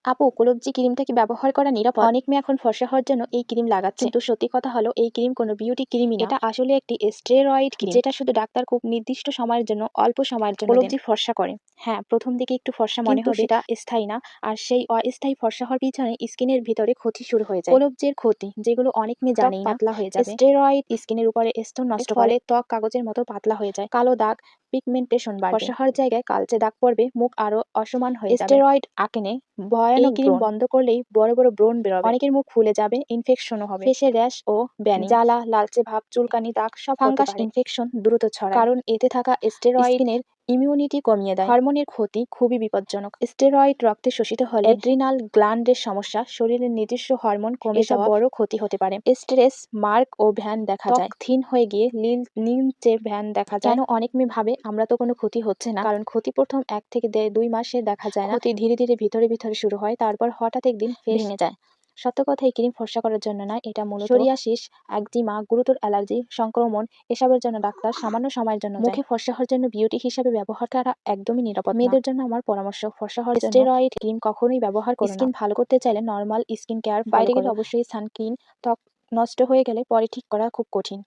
আপু, কোলজি ক্রিমটা কি ব্যবহার করা নিরাপদ? অনেক মেয়ে এখন ফর্সা হওয়ার জন্য এই ক্রিম লাগাচ্ছে, কিন্তু সত্যি কথা হলো এই ক্রিম কোনো বিউটি ক্রিমই না। এটা আসলে একটি স্টেরয়েড ক্রিম, যেটা শুধু ডাক্তার খুব নির্দিষ্ট সময়ের জন্য, অল্প সময়ের জন্য কোলজি ফর্সা করে। হ্যাঁ, প্রথম দিকে একটু ফর্সা মনে হবে, সেটা স্থায়ী না। আর সেই অস্থায়ী ফর্সা হওয়ার পিছনে স্কিনের ভিতরে ক্ষতি শুরু হয়ে যায়। কোলজির ক্ষতি যেগুলো অনেক মেয়ে জানেই না, পাতলা হয়ে যাবে। স্টেরয়েড স্কিনের উপরে স্তর নষ্ট করে, ত্বক কাগজের মতো পাতলা হয়ে যায়, কালো দাগ, পিগমেন্টেশন বাড়বে, ফর্সা হওয়ার জায়গায় কালচে দাগ পড়বে, মুখ আরো অসমান হয়ে যাবে। স্টেরয়েড আকনে ভয়ানক ক্রিম বন্ধ করলেই বড় বড় ব্রণ বেরোবে, অনেকের মুখ ফুলে যাবে, ইনফেকশনও হবে, ফেসে র্যাশ ও ব্যানি, জ্বালা, লালচে ভাব, চুলকানি, দাগ সব ফাঙ্গাস ইনফেকশন দ্রুত ছড়ায়, কারণ এতে থাকা স্টেরয়েড স্কিনের ইমিউনিটি কমিয়ে দেয়। হরমোনের ক্ষতি খুবই বিপজ্জনক। স্টেরয়েড রক্তে শোষিত হলে অ্যাড্রিনাল গ্ল্যান্ডের সমস্যা, শরীরের নিজস্ব হরমোন কমে যাওয়া, বড় ক্ষতি হতে পারে। স্ট্রেস মার্ক ও ভ্যান দেখা যায়, থিন হয়ে গিয়ে নীলচে ভ্যান দেখা যায়। কেন অনেক মেয়ে ভাবে আমরা তো কোনো ক্ষতি হচ্ছে না, কারণ ক্ষতি প্রথম 1 থেকে 2 মাসে দেখা যায় না, ক্ষতি ধীরে ধীরে ভিতরে ভিতরে শুরু হয়, তারপর হঠাৎ একদিন ভেঙে যায়। সত্য কথা, এই ক্রিম ফর্সা করার জন্য না, এটা মূলত সোরিয়াসিস, একজিমা, গুরুতর অ্যালার্জি, সংক্রমণ এসবের জন্য ডাক্তার সামান্য সময়ের জন্য মুখে ফর্সা হওয়ার জন্য বিউটি হিসেবে ব্যবহার করা একদমই নিরাপদ না। মেয়েদের জন্য আমার পরামর্শ, ফর্সা হওয়ার জন্য স্টেরয়েড ক্রিম কখনোই ব্যবহার করো না। স্কিন ভালো করতে চাইলে নরমাল স্কিন কেয়ার, বাইরে গেলে অবশ্যই সানস্ক্রিন, ত্বক নষ্ট হয়ে গেলে পরে ঠিক করা খুব কঠিন।